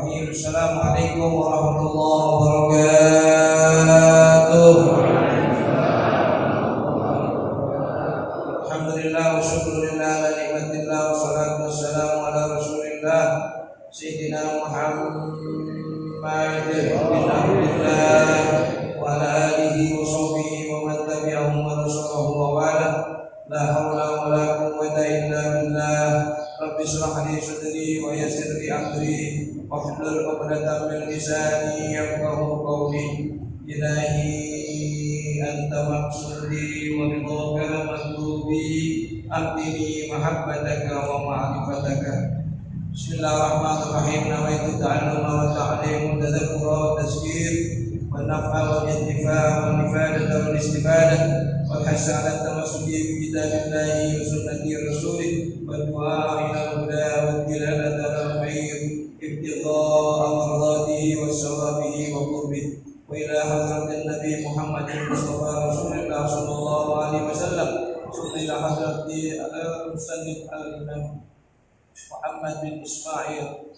Bismillahirrahmanirrahim. Assalamualaikum warahmatullahi wabarakatuh. Alhamdulillah wa syukurillah ala nikmatillah wa salatu wassalamu ala rasulillah Sayyidina Muhammad bin Abdillah wa ala alihi wa sahbihi wa man tabi'ahum wa nasarahu wa wala. La hawla wa la quwwata illa billah. Rabbi shrah li sadri wa yassir li amri wahlul 'uqdatam min lisani yafqahu qawli. Ilahi anta maqsudi wa ridhaka matlubi abdini mahabbataka wa ma'rifataka. Bismillahirrahmanirrahim. Nawaitu ta'alluma wa ta'lim wa tadhakkura wa tazkir wa naf'a wa intifa' wa ifadata wa istifadah wa hasa 'ala tamassuki bi kitabillahi wa sunnati rasulih wa du'a ila al-huda wa tilalata al-khair ibtigha'a mardatihi wa sawabihi wa qurbihi wa ila hadratin nabi Muhammadin Mustafa Rasulullah sallallahu alaihi wasallam summa ila hadrati al-musannif al-imam Muhammad bin Ismail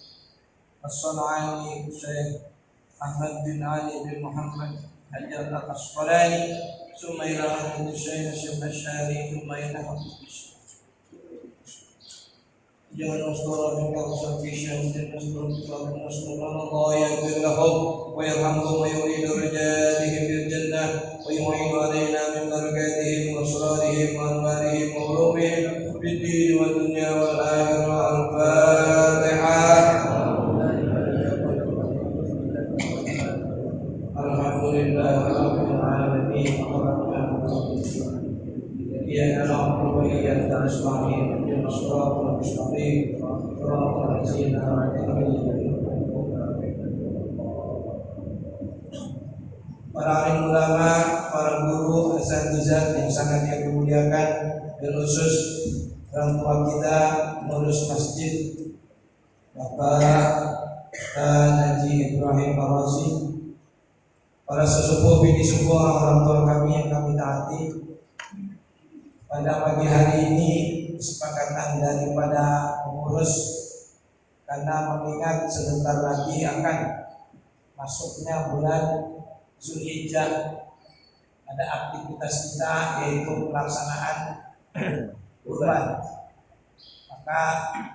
As-San'ani Syekh Ahmad bin Ali bin Muhammad Hajar Al-Asqalani summa ila hadrati Syekh Asy'ari summa ila hadrati jangan wasdara min kalsafishan dan Allah yaghfir lahum wa yarhamhum wa yuridu rajatihim bil jannah wa yu'inu alaina min barakatihim wa asrarihim wa anwarihim wa ulumihim fid din wa dunya wal akhirah. Al-Fatihah. Alhamdulillahirabbil alamin arrahmanir rahim. Ya Allah wa iyyaka nasta'in ihdinas siratal mustaqim siratal ladzina an'amta 'alaihim. Para alim ulama, para guru, asatizah yang sangat dimuliakan, dan khusus orang tua kita, pengurus masjid Bapak Haji Ibrahim Ar-Razi, para sesepuh bini sepuh orang tua kami yang kami taati. Pada pagi hari ini kesepakatan daripada pengurus karena mengingat sebentar lagi akan masuknya bulan Zulhijjah, ada aktivitas kita yaitu pelaksanaan kurban. Maka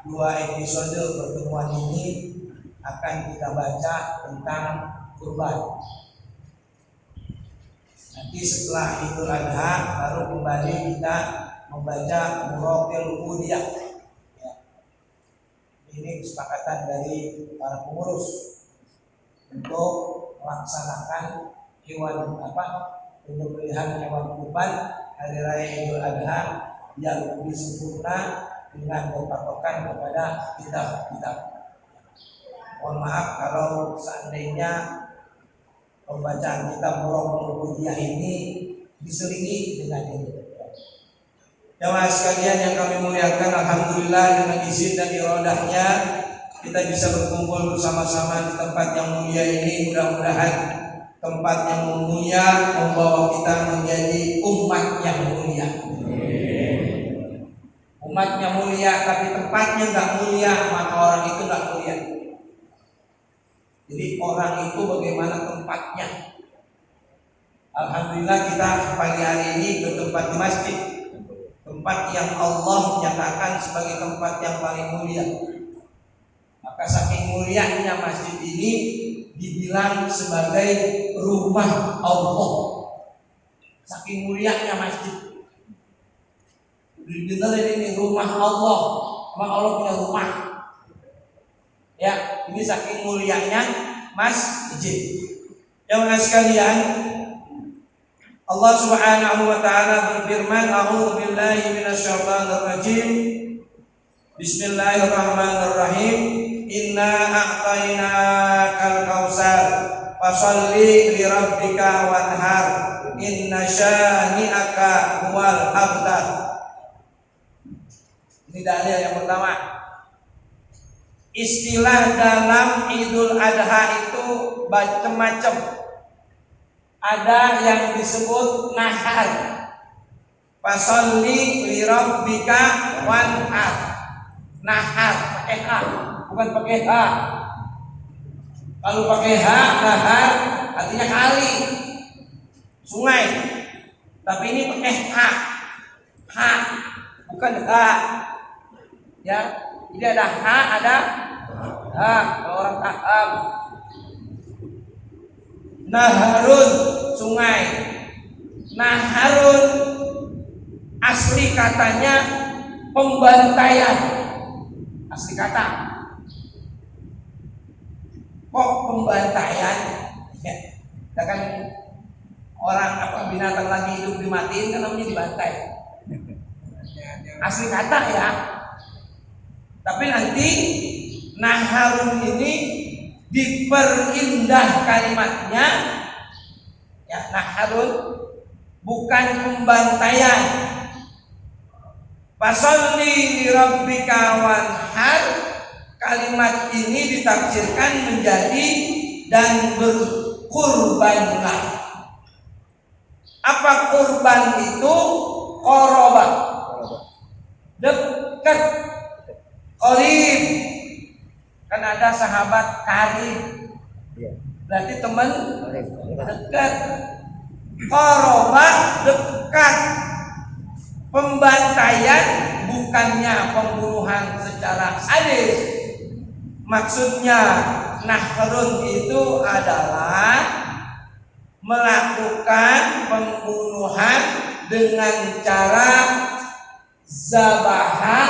dua episode pertemuan ini akan kita baca tentang kurban. Nanti setelah Idul Adha baru kembali kita membaca Muraqil Udiyah. Ya. Ini kesepakatan dari para pengurus untuk melaksanakan penyembelihan hewan kurban hari raya Idul Adha yang lebih sempurna dengan berpatokan kepada kitab-kitab. Mohon maaf kalau seandainya pembacaan kitab Muraqil Udiyah ini diselingi dengan ini. Jamaah sekalian yang kami muliakan, alhamdulillah dengan izin dan iradahnya kita bisa berkumpul bersama-sama di tempat yang mulia ini. Mudah-mudahan tempat yang mulia membawa kita menjadi umat yang mulia. Umatnya mulia tapi tempatnya enggak mulia, maka orang itu enggak mulia. Jadi orang itu bagaimana tempatnya. Alhamdulillah kita pagi hari ini bertempat di masjid, tempat yang Allah nyatakan sebagai tempat yang paling mulia. Maka saking mulianya masjid ini dibilang sebagai rumah Allah. Saking mulianya masjid. Benar ini rumah Allah. Memang Allah punya rumah. Ya, ini saking mulianya masjid. Jamaah sekalian, Allah Subhanahu wa taala berfirman, "A'udzu billahi minasyaitonir rajim. Bismillahirrahmanirrahim. Inna a'tainakal kautsar fasholli li rabbika wanhar. Inna syani'aka huwal abtar." Ini dalil yang pertama. Istilah dalam Idul Adha itu macam-macam. Ada yang disebut nahar. Fasholli li rabbika wanhar. Nahar pakai H, bukan pakai H. Kalau pakai H, nahar artinya kali, sungai. Tapi ini pakai H, bukan H. Ya, jadi ada H, ada H. Kalau orang paham. Naharun, sungai. Naharun asli katanya pembantaian. Asli kata. Kok pembantaian? Ya, kan orang binatang lagi hidup dimatiin kan namanya dibantai. Asli kata ya. Tapi nanti naharun ini diperindah kalimatnya. Ya, naharun bukan pembantaian. Fasolli li rabbika wanhar, kalimat ini ditafsirkan menjadi dan berkurbanlah. Apa kurban itu? Qoroba, dekat, qarib. Kan ada sahabat karib, berarti teman dekat. Qoroba, dekat. Pembantaian bukannya pembunuhan secara sadis. Maksudnya nahrun itu adalah melakukan pembunuhan dengan cara zabaha,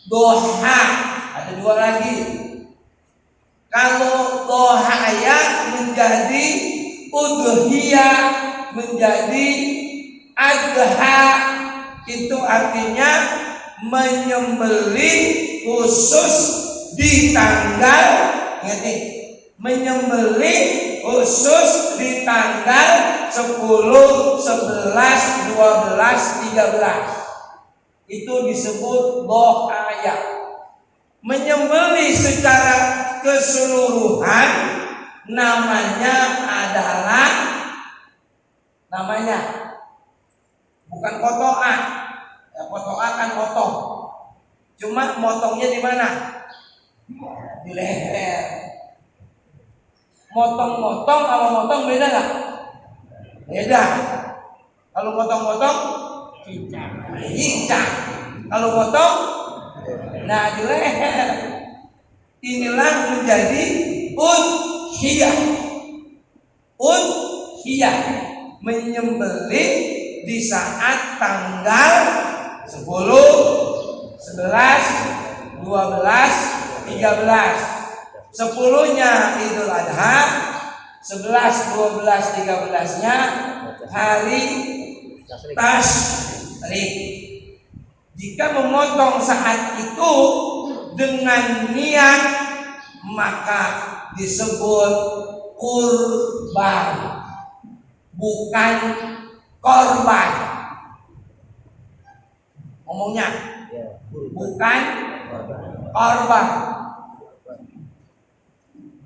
doha. Ada dua lagi. Kalau dohaya menjadi udhiyah, menjadi adha, itu artinya menyembelih khusus di tanggal, menyembelih khusus di tanggal 10, 11, 12, 13. Itu disebut dohaya. Menyembelih secara keseluruhan namanya adalah bukan kotoan. Ya, kotoan kan motong. Cuma motongnya di mana? Di leher. Motong-motong sama motong beda nggak? Beda. Kalau motong-motong cincang. Kalau motong, nah di leher. Inilah menjadi udhiyah. Udhiyah, menyembelih di saat tanggal 10, 11, 12, 13. 10-nya Idul Adha, 11, 12, 13-nya hari Tasyrik. Jika memotong saat itu dengan niat, maka disebut kurban, bukan korban. Ngomongnya bukan korban.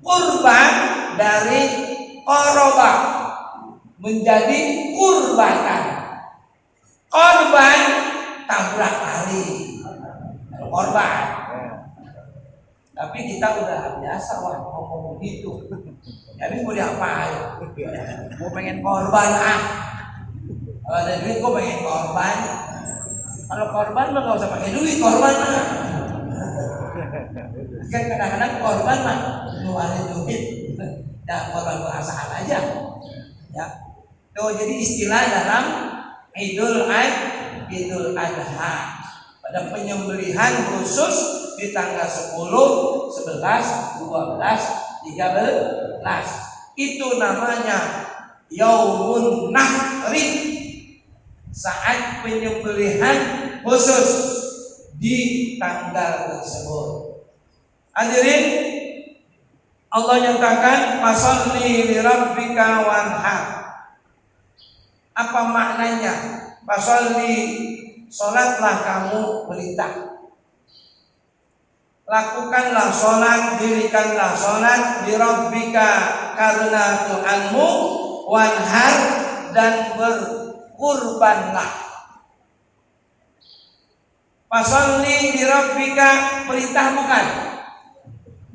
Kurban dari qoroba menjadi kurbatan. Korban tabrak lari, korban. Tapi kita udah biasa ngomong begitu. Jadi mau diapain? Mau pengen korban Kalau ada duit gue pengen korban. Kalau korban mah nggak usah pakai duit, korban mah. Kan kadang-kadang korban mah ngeluarin duit, dan korban perasaan aja. Ya. Tuh, jadi istilah dalam Idul Adha pada penyembelihan khusus di tanggal 10, 11, 12, 13. Itu namanya Yaumun Nahri, saat penyembelihan khusus di tanggal tersebut. Hadirin, Allah nyatakan fasolli li rabbika wanhar. Apa maknanya? Fasolli, sholatlah kamu, perintah. Lakukanlah sholat, dirikanlah sholat li rabbika, karena Tuhanmu, wanhar, dan berkurbanlah. Fasolli li rabbika, perintah bukan?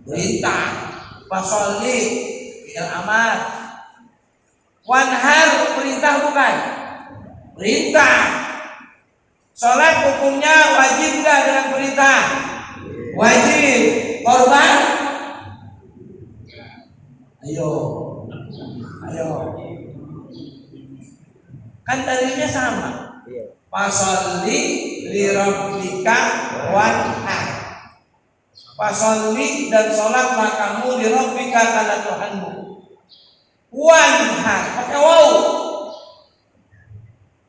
Perintah. Fasolli fi'il amar. Wanhar perintah bukan? Perintah. Sholat hukumnya wajib nggak dengan perintah? Wajib. Korban? Ayo. Kan dalilnya sama. Fasolli li rabbika wanhar. Fasolli dan sholat makamu li rabbika karena Tuhanmu. Wanhar pakai waw.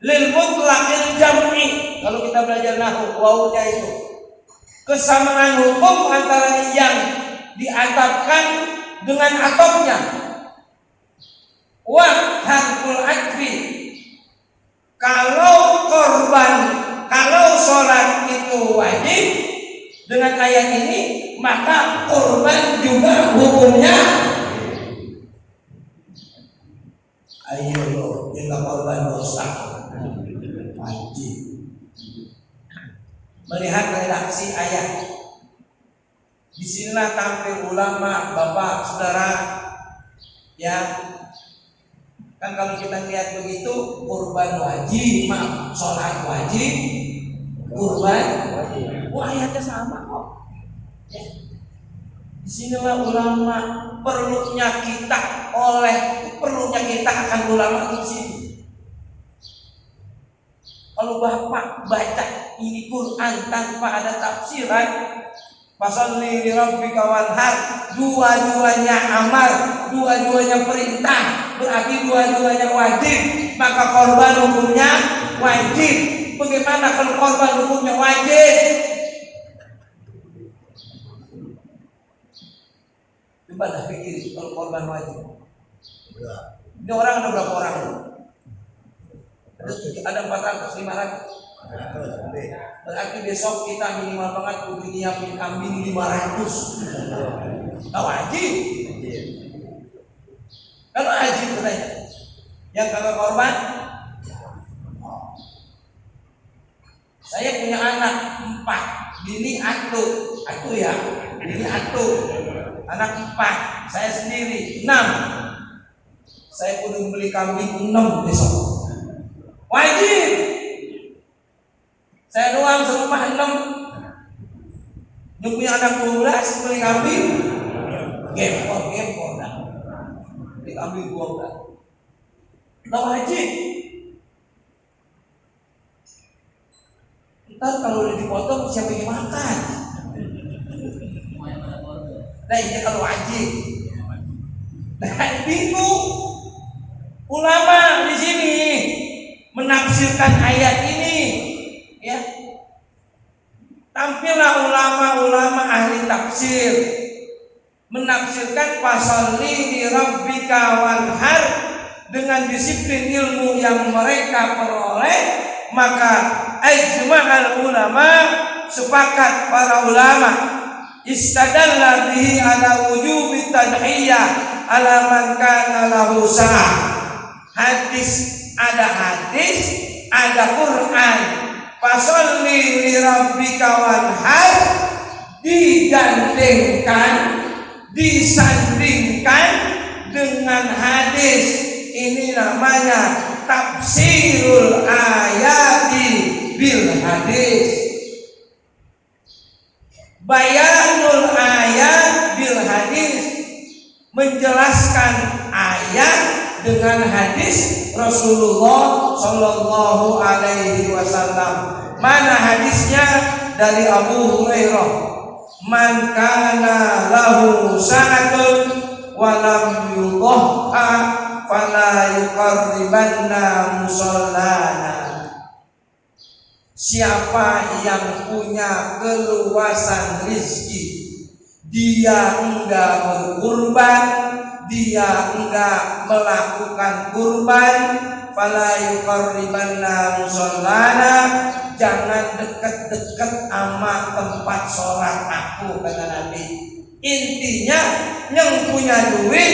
Lil mutlaqil jam'i. Kalau kita belajar nahwu, wawnya itu kesamaan hukum antara yang diatapkan dengan atopnya. Wa harful atfi. Kalau sholat itu wajib dengan ayat ini, maka korban juga hukumnya. Ayo lo, kita korban dosa wajib. Melihat redaksi ayat, disinilah tampil ulama, bapak, saudara, ya. Kan kalau kita lihat begitu, kurban wajib, sholat wajib, kurban wajib. Wah, ayatnya sama kok. Ya. Disinilah ulama perlunya kita akan ulama di sini. Kalau bapak baca ini Quran tanpa ada tafsiran, fasolli li rabbika wanhar, dua-duanya amar, dua-duanya perintah, berarti dua-duanya wajib, maka korban hukumnya wajib. Bagaimana kalau korban hukumnya wajib? Coba dah pikir kalau korban wajib. Ini orang ada berapa orang? Ada 400, 500. Berarti besok kita minimal banget kudu nyiapin kambing 500. Nah, wajib. Kalau wajib katanya. Yang kagak korban? Saya punya anak 4, bini atu ya, bini atu. Anak 4, saya sendiri 6. Saya kudu beli kambing 6 besok. Wajib. Saya doang serumah 6. Yang punya anak 12 beli kambing. Gempor dah. Beli kambing 12. Nah, wajib. Ntar kalau udah dipotong siapa yang makan? Nah, ini kalau wajib. Nah, bingung. Ulama di sini menafsirkan ayat ini, ya. Tampillah ulama-ulama ahli tafsir menafsirkan fasolli li rabbika wanhar dengan disiplin ilmu yang mereka peroleh, maka ijma'al ulama, sepakat para ulama, istadalla bihi ala wujubi tadhiyah ala man kana lahu sa'ah. Ada hadis, ada Quran. Fasolli li rabbika wanhar disandingkan dengan hadis. Ini namanya tafsirul ayati bil hadis. Bayanul ayat bil hadis, menjelaskan ayat dengan hadis Rasulullah Shallallahu Alaihi Wasallam. Mana hadisnya? Dari Abu Hurairah. Man kana lahu sa'atun wa lam yudhha fala yuqarribanna musallana. Siapa yang punya keluasan rezeki, dia enggak berkurban, dia enggak melakukan kurban, fala yuqarribanna musallana, jangan dekat-dekat sama tempat sholat aku, kata Nabi. Intinya yang punya duit,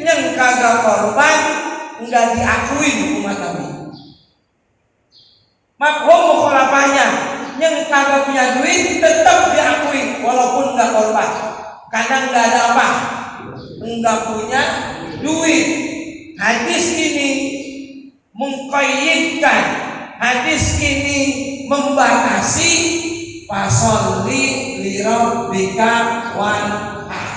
yang kagak korban, enggak diakui umat Nabi. Makhum mukhalafahnya, yang kagak punya duit tetap diakui walaupun enggak korban, karena enggak ada apa? enggak punya duit. Hadis ini mengqayyidkan, hadis ini membatasi fasolli li rabbika wanhar.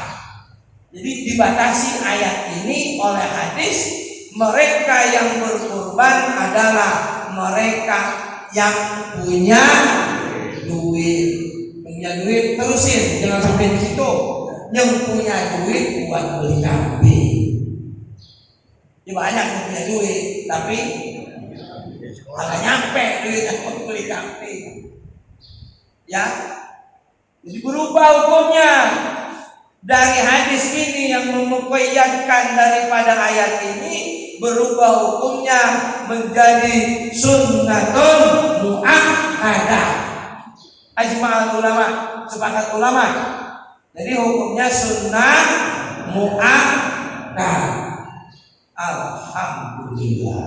Jadi dibatasi ayat ini oleh hadis, mereka yang berkurban adalah mereka yang punya duit. Punya duit terusin, jangan sampai di situ. Yang punya duit buat beli kambing. Ya banyak yang punya duit, tapi nggak nyampe duitnya buat beli kambing. Ya, jadi berubah hukumnya dari hadis ini yang memuqayyadkan daripada ayat ini, berubah hukumnya menjadi sunnatun muakkadah. Ajma'al ulama, sepakat ulama. Jadi hukumnya sunnah muakkadah. Alhamdulillah.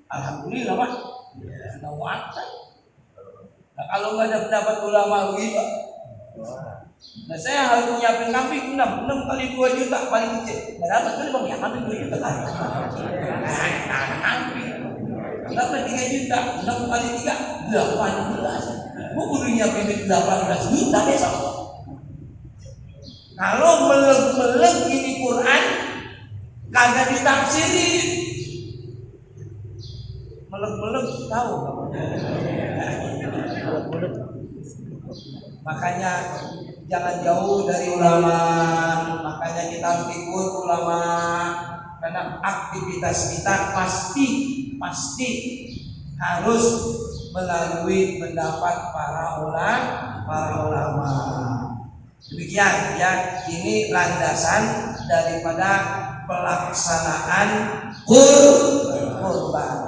Alhamdulillah Pak. Sunnah muakkadah. Nah, kalau nggak ada pendapat ulama begitu, nah saya harus nyiapin kambing 6 kali 2 juta paling kecil. Nggak dapat kan bang ya, kambing 2 juta kan? Nah, kambing. Kenapa 3 juta? 6 kali 3 18. Gua kudu nyiapin 18 juta besok. Kalau meleg-meleg ini Quran kagak ditafsirin. Meleg-meleg tahu makanya jangan jauh dari ulama, makanya kita harus ikut ulama karena aktivitas kita pasti harus melalui pendapat para ulama. Demikian ya, ini landasan daripada pelaksanaan kurban.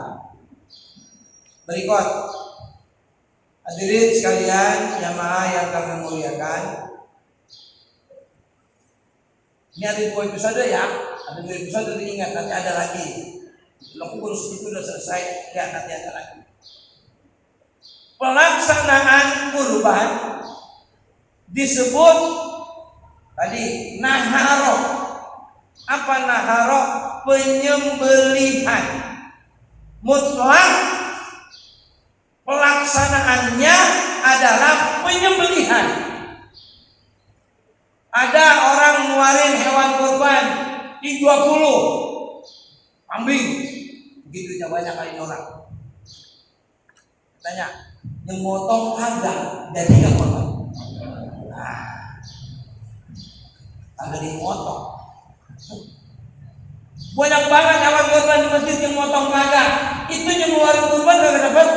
Berikut hadirin sekalian jamaah yang kami muliakan, ini ada 2 episode ya, ada 2 episode diingat, nanti ada lagi. Kalau kursus itu sudah selesai, ya nanti ada lagi. Pelaksanaan kurban disebut tadi naharo. Apa naharo? Penyembelihan. Mutlak pelaksanaannya adalah penyembelihan. Ada orang ngeluarin hewan kurban di 20 kambing, begitunya banyak kali orang. Tanya, yang motong kagak, jadi nggak potong? Nah, kagak dimotong. Banyak banget hewan kurban di masjid yang motong kagak. Itu yang ngeluarin kurban nggak dapat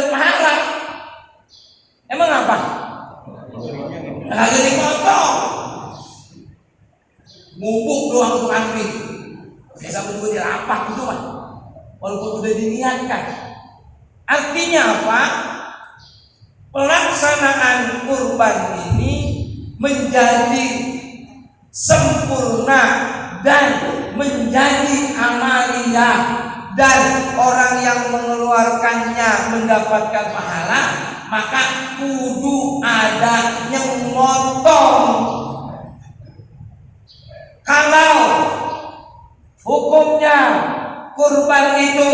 pahala. Emang apa? Kagak dipotong. Ngumpuk doang untuk kambing. Bisa menunggu di lapak itu mah. Walaupun udah diniatkan. Artinya apa? Pelaksanaan kurban ini menjadi sempurna dan menjadi amaliyah, dan orang yang mengeluarkannya mendapatkan pahala, maka kudu ada yang motong. Kalau hukumnya kurban itu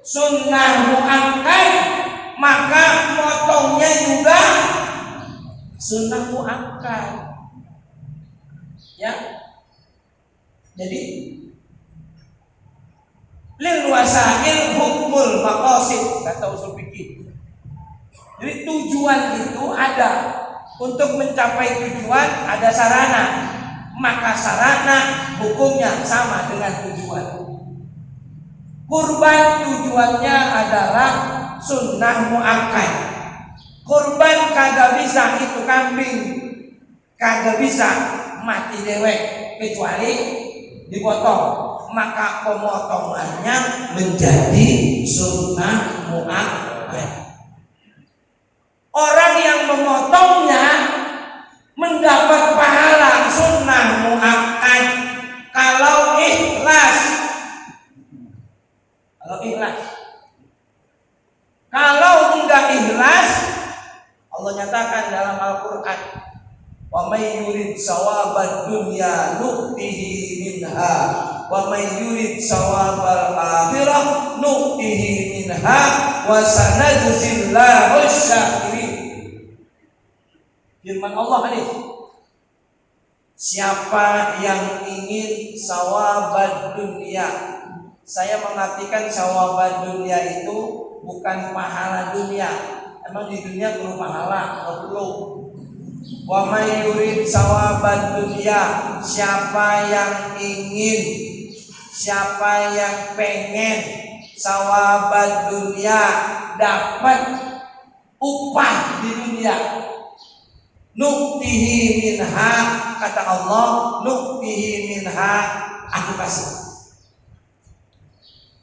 sunnah muakkad, maka motongnya juga sunnah muakkad. Ya, jadi lil wasail hukmul maqasid kata usul fikih. Jadi tujuan itu ada, untuk mencapai tujuan ada sarana, maka sarana hukumnya sama dengan tujuan. Kurban tujuannya adalah sunnah muakkad. Kurban kagak bisa itu kambing, kagak bisa mati dewek kecuali dipotong. Maka pemotongannya menjadi sunnah muakkad. Orang yang memotongnya mendapat pahala sunnah muakkad kalau ikhlas. Kalau enggak ikhlas, Allah nyatakan dalam Al-Qur'an, wa may yurid yurid sawabad dunya nu'tihi minha wa may yurid sawabal akhirah nu'tihi minha wa sanajzillahu syakirin. Firman Allah hadis, siapa yang ingin sawabad dunia, saya mengartikan sawabad dunia itu bukan pahala dunia. Emang di dunia perlu pahala atau perlu? Wa may yurid sawabad dunya, siapa yang ingin, siapa yang pengen sawabad dunia, dapat upah di dunia, nu'tihi minha, kata Allah, nu'tihi minha, aku kasih.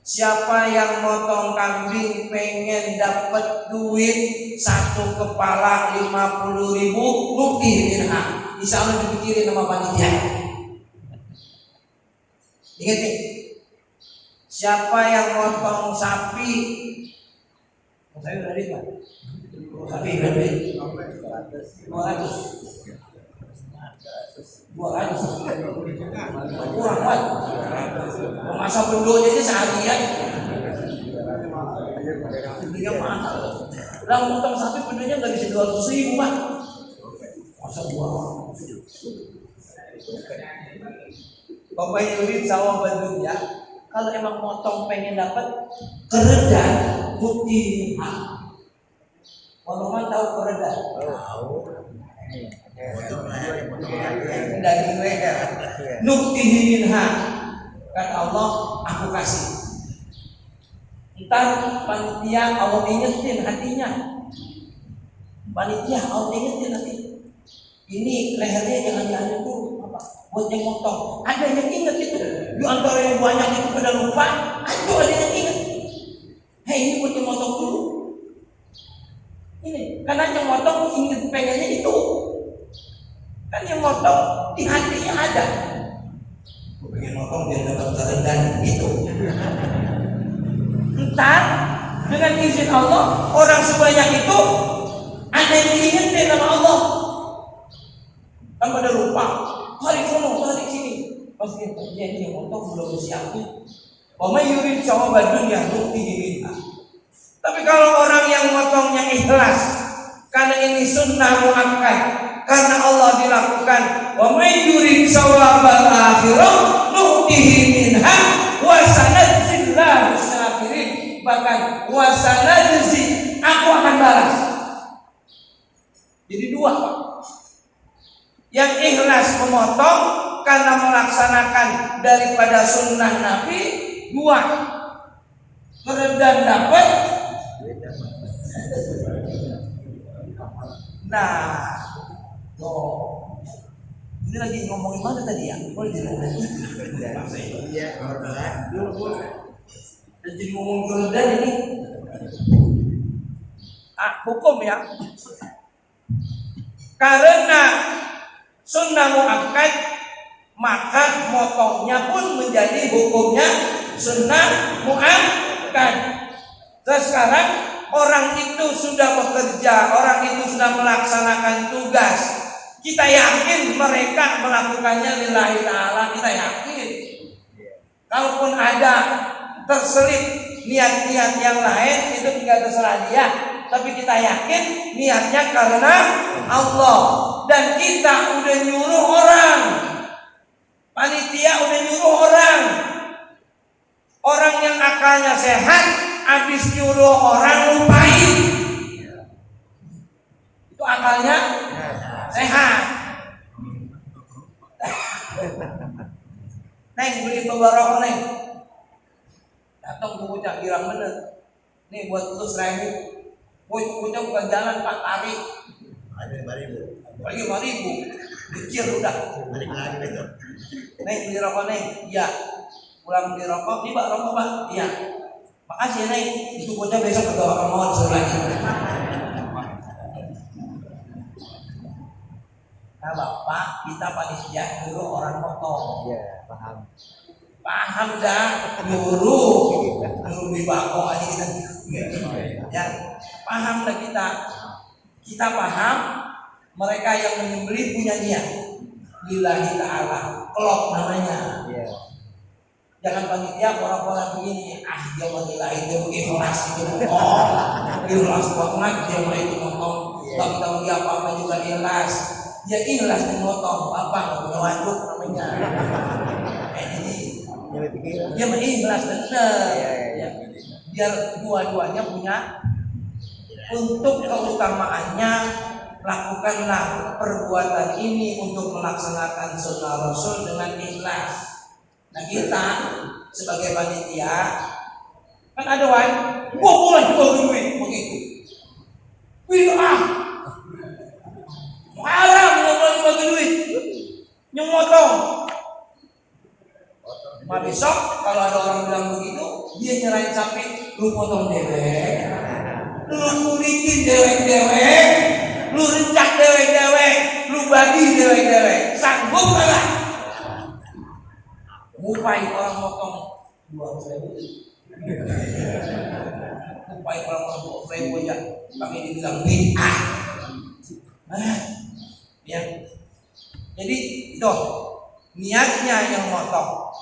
Siapa yang motong kambing pengen dapat duit satu kepala 50.000, nu'tihi minha, insya Allah dipikirin sama panitia. Ingat nih, siapa yang motong sapi, saya udah lihat Pak. Sapi berapa? 200. Kurang Pak. Masa pendonya aja seharian. Dia mahal. Lah motong sapi pendonya nggak bisa 200.000 Pak. Masa buang. Bapak yurid sawabad dunya, kalau emang motong pengen dapat keredan, bukti Waluman tahu keredan? Tahu. Daging leher. Nuktihi minha, kata Allah, aku kasih. Entar panitia Allah ingetin hatinya. Panitia Allah ingetin hati. Ini lehernya jangan diambil dulu. Buat yang motong, ada yang ingat itu. Di antara yang banyak itu pada lupa, ada yang ingat. Hei, ini buat yang motong dulu. Ini, karena yang motong ingat pengennya itu. Kan yang motong di hatinya ada. Pengen motong biar dapat kerendan itu. Entar dengan izin Allah, orang sebanyak itu ada yang diingetin sama Allah. Kan pada lupa. Tarik sono, tarik sini. Pasti dia yang motong belum siapin. Wa may yurid sawabad dunya nu'tihi minha. Tapi kalau orang yang motongnya ikhlas, karena ini sunnah muakkad, karena Allah dilakukan, wa may yurid sawabal akhirah nu'tihi minha wa sanajzillahu syakirin. Bahkan wa sanajzi, aku akan balas. Jadi dua Pak. Yang ikhlas memotong karena melaksanakan daripada sunnah Nabi, dua keredan dapat. Nah, tuh ini lagi ngomongin mana tadi ya? Boleh dilanjut? Iya, jadi ngomong keredan ini. Hukum ya. Karena sunnah muakkad, maka motongnya pun menjadi hukumnya sunnah muakkad. Terus sekarang orang itu sudah bekerja, orang itu sudah melaksanakan tugas. Kita yakin mereka melakukannya lillahi ta'ala, kita yakin. Kalaupun ada terselip niat-niat yang lain, itu tinggal terserah dia. Tapi kita yakin niatnya karena Allah. Dan kita udah nyuruh orang, panitia udah nyuruh orang. Orang yang akalnya sehat, habis nyuruh orang lupain. Itu akalnya sehat. Neng beli beberapa neng. Datang ke bocah girang bener. Nih buat lu 1.000. Bocah bukan jalan Pak, tarik. Ada 5.000. Lagi 5.000. Dikir udah. Balik lagi besok. Neng beli rokok neng. Iya. Pulang beli rokok, nih Pak rokok Pak. Iya. Makasih neng. Itu bocah besok kagak bakal mau disuruh lagi. Nah Bapak, kita panitia dulu orang motong. Iya, paham. Paham dah, nyuruh beli bako aja kita. Ya, paham dah kita. Kita paham mereka yang menyembelih punya niat. lillahi ta'ala, klop namanya. Jangan panitia orang-orang begini, dia mau lillahi, dia ikhlas itu ngomong, ikhlas banget dia mau itu ngomong, tak tahu dia apa-apa juga ikhlas, dia ikhlas dan ngotong, apa nggak punya waduk namanya. Dia mengikhlas benar, ya. Biar dua-duanya punya. Untuk keutamaannya, lakukanlah perbuatan ini untuk melaksanakan sunnah Rasul dengan ikhlas. Nah kita sebagai panitia kan ada boleh duit begitu. Bid'ah, haram nggak boleh bagi duit, nyemotong. Nah besok kalau ada orang bilang begitu, dia nyerahin sapi, lu potong dewek, lu kulitin dewek-dewek, lu rencak dewek-dewek, lu bagi dewek-dewek, sanggup nggak? Ngupai orang potong 2.000, ngupai orang potong 2.000 aja, pakai dibilang bid'ah. Ya, jadi itu niatnya yang motong.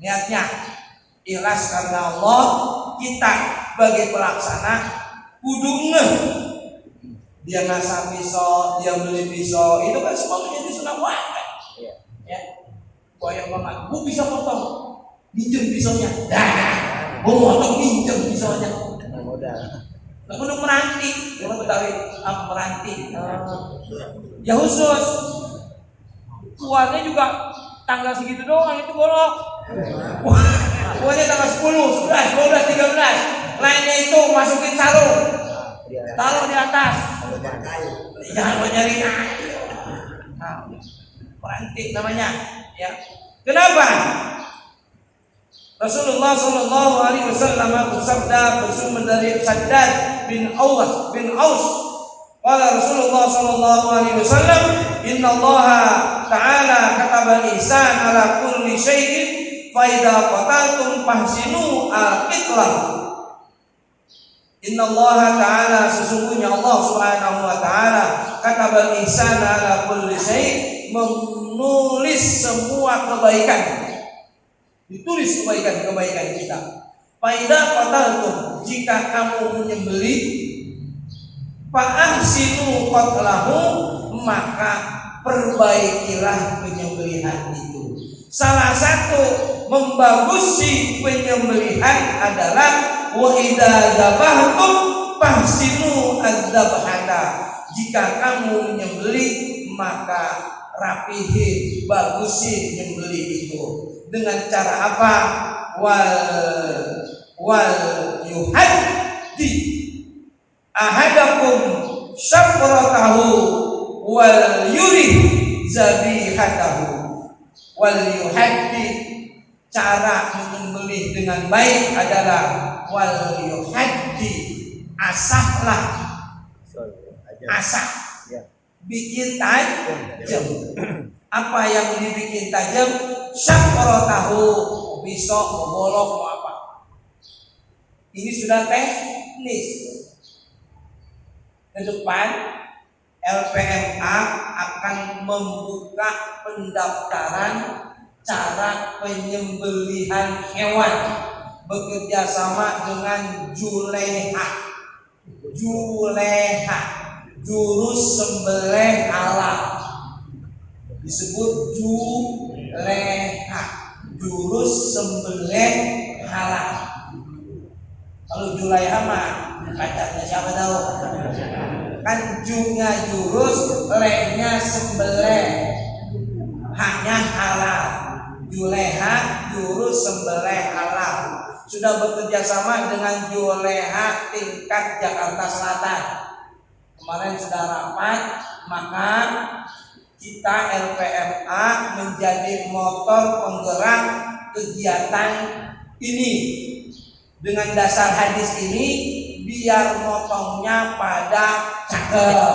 Niatnya ikhlas karena Allah, kita bagi pelaksana kudu ngeh. Dia ngasah pisau, dia beli pisau, itu kan semuanya di sunnah wajib. Ya, goyang banget. Gua bisa potong, minjem pisaunya. Gua potong minjem pisaunya. Gak perlu meranti, dia Betawi meranti. Ya khusus. Tuannya juga tanggal segitu doang itu golok. Pokoknya tanggal 10, 11, 12, 13. Lainnya itu masukin sarung, taruh di atas. Jangan nyari perantik namanya. Ya. Kenapa? Rasulullah Shallallahu Alaihi Wasallam bersabda bersumber dari Shaddad bin Aus. Qala Rasulullah Shallallahu Alaihi Wasallam, Inna Allah Taala kataba ihsan ala kulli syai'in, fa idza qataltum fahsinu al-qitlah. Inna Allah Taala, sesungguhnya Allah Subhanahu Wa Taala kataba ihsan ala kulli syai', menulis semua kebaikan, ditulis kebaikan kita. Fa idza qataltum, jika kamu menyembelih, fa'ahsinu qatlahu, maka perbaikilah penyembelihan itu. Salah satu membagusi penyembelihan adalah wa idza dzabahtum fahsinu adzabhata. Jika kamu menyembelih, maka rapihi, bagusi menyembelih itu. Dengan cara apa? Wal yuhaddi ahadakum syafratahu wal yurih zabihatahu. Wal yuhaddi, cara menyembelih dengan baik adalah wal yuhaddi, asahlah, asah, bikin tajam. Apa yang dibikin tajam? Syafratahu, pisau, mau bolok, mau apa. Ini sudah teknis. Ke depan LPMA akan membuka pendaftaran cara penyembelihan hewan bekerja sama dengan Juleha, jurus sembelih halal, disebut Juleha, jurus sembelih halal. Kalau Juleha mah pacarnya siapa tahu? Kan junya jurus, lehnya sembelih, haknya halal. Juleha jurus sembelih halal. Sudah bekerja sama dengan Juleha tingkat Jakarta Selatan. Kemarin sudah rapat, maka kita LPMA menjadi motor penggerak kegiatan ini. Dengan dasar hadis ini, biar motongnya pada cakep,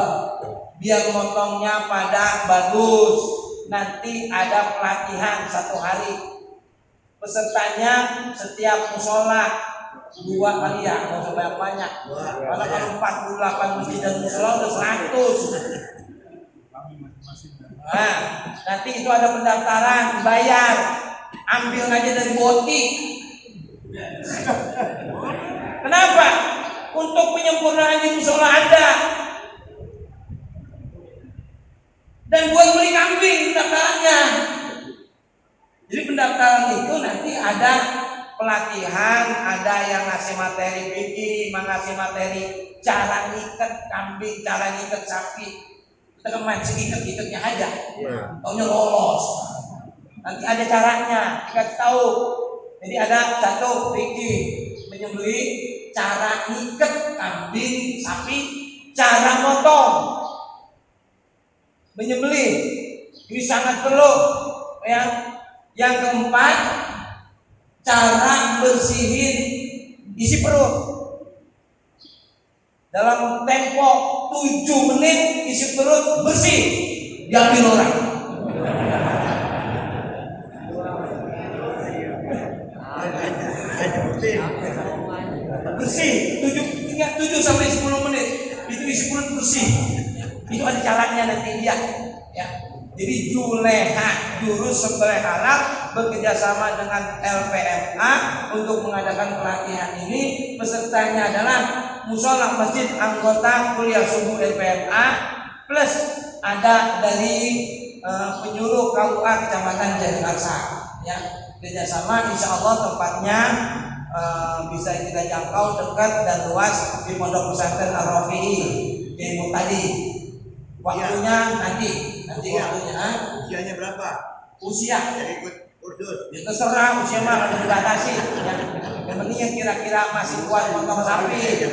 biar motongnya pada bagus. Nanti ada pelatihan 1 hari. Pesertanya setiap musola 2 kali ya, nggak usah banyak-banyak. Karena kalau 48 masjid dan musola udah 100. Nah, nanti itu ada pendaftaran, bayar, ambil aja dari boti. Kenapa? Untuk penyempurnaan di musola Anda. Dan buat beli kambing pendaftarannya. Jadi pendaftaran itu nanti ada pelatihan, ada yang ngasih materi fikih, ngasih materi cara ngikat kambing, cara ngikat sapi. Kita kan main segikat-gikatnya aja, taunya lolos. Nanti ada caranya, dikasih tahu. Jadi ada satu fikih menyembelih, cara ngikat kambing, sapi, cara motong, menyembelih. Ini sangat perlu, ya. Yang keempat, cara bersihin isi perut. Dalam tempo 7 menit isi perut bersih, diambil orang. Bersih 7 sampai 10 menit itu isi perut bersih. Itu ada caranya nanti dia, ya. Jadi Juleha, Jurus Sembelih Halal, bekerjasama dengan LPMA untuk mengadakan pelatihan ini. Pesertanya adalah musola masjid anggota kuliah subuh LPMA, plus ada dari penyuluh KUA Kecamatan Jatikarsa, ya. Kerjasama, insya Allah tempatnya bisa kita jangkau dekat dan luas di Pondok Pesantren Ar-Rafi'i Ilmu tadi. Waktunya nanti waktunya. Usianya berapa? Usia Jadi ikut kursus. ya terserah, usia mah ada dibatasi. Yang penting yang kira-kira masih kuat potong sapi.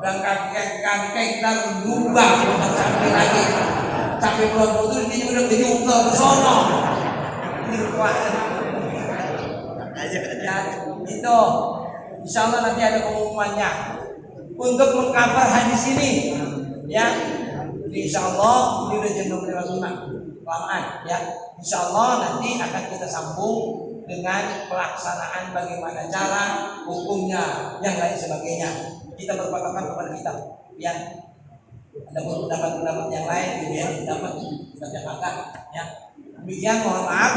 Dan kaki kita berubah potong sapi lagi. Sapi belum putus ini udah diukel ke sono. Ini kuat. Ya, itu insya Allah nanti ada pengumumannya untuk mengcover hadis ini, ya. Insya Allah ini udah jam 12.05 kelamaan, ya. Insya Allah nanti akan kita sambung dengan pelaksanaan bagaimana cara hukumnya yang lain sebagainya. Kita berpatokan kepada kitab, ya. Ada pendapat-pendapat yang lain, ya, dapat kita jaga, ya. Demikian, mohon maaf.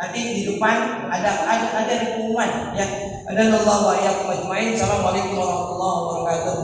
Nanti di depan ada pengumuman, ya. Ada Allah wa iyyakum ajmain. Assalamualaikum warahmatullahi wabarakatuh.